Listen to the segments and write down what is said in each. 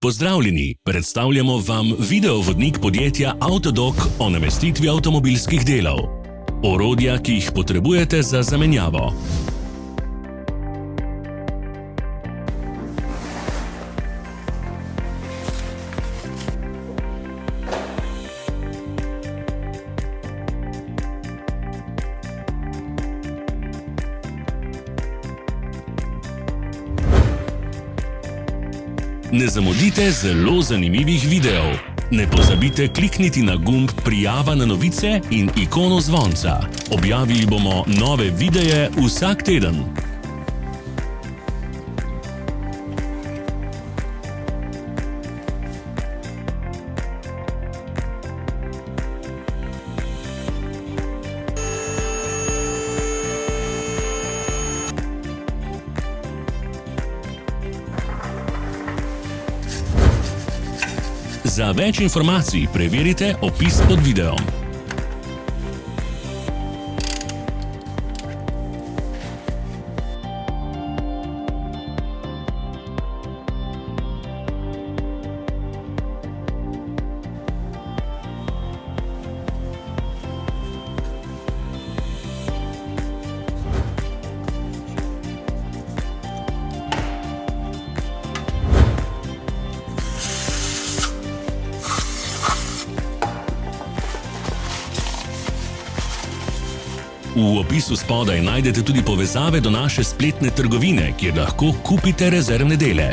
Pozdravljeni, predstavljamo vam videovodnik podjetja Avtodok o namestitvi avtomobilskih delov. Orodja, ki jih potrebujete za zamenjavo. Ne zamudite zelo zanimivih videov. Ne pozabite klikniti na gumb Prijava na novice in ikono zvonca. Objavili bomo nove videe vsak teden. Za več informacij preverite opis pod videom. V opisu spodaj najdete tudi povezave do naše spletne trgovine, kjer lahko kupite rezervne dele.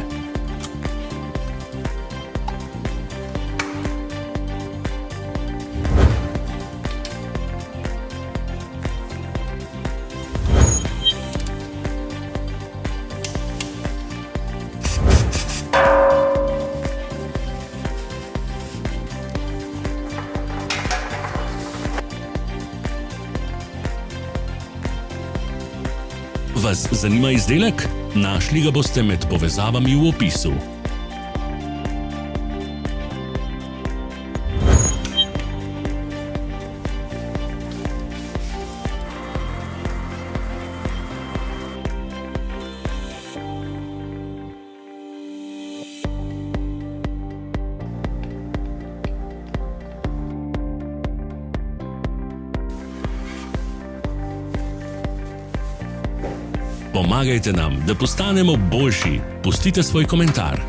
Vas zanima izdelek? Našli ga boste med povezavami v opisu. Pomagajte nam, da postanemo boljši. Pustite svoj komentar.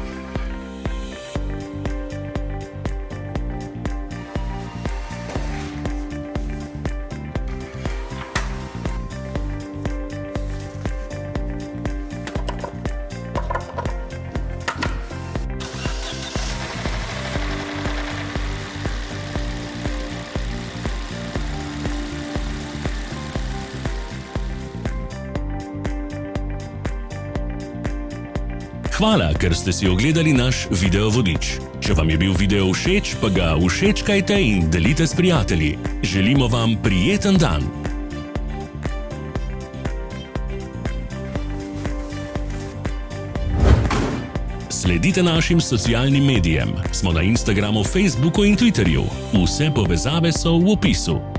Hvala, ker ste si ogledali naš videovodič. Če vam je bil video všeč, pa ga všečkajte in delite s prijatelji. Želimo vam prijeten dan! Sledite našim socialnim medijem. Smo na Instagramu, Facebooku in Twitterju. Vse povezave so v opisu.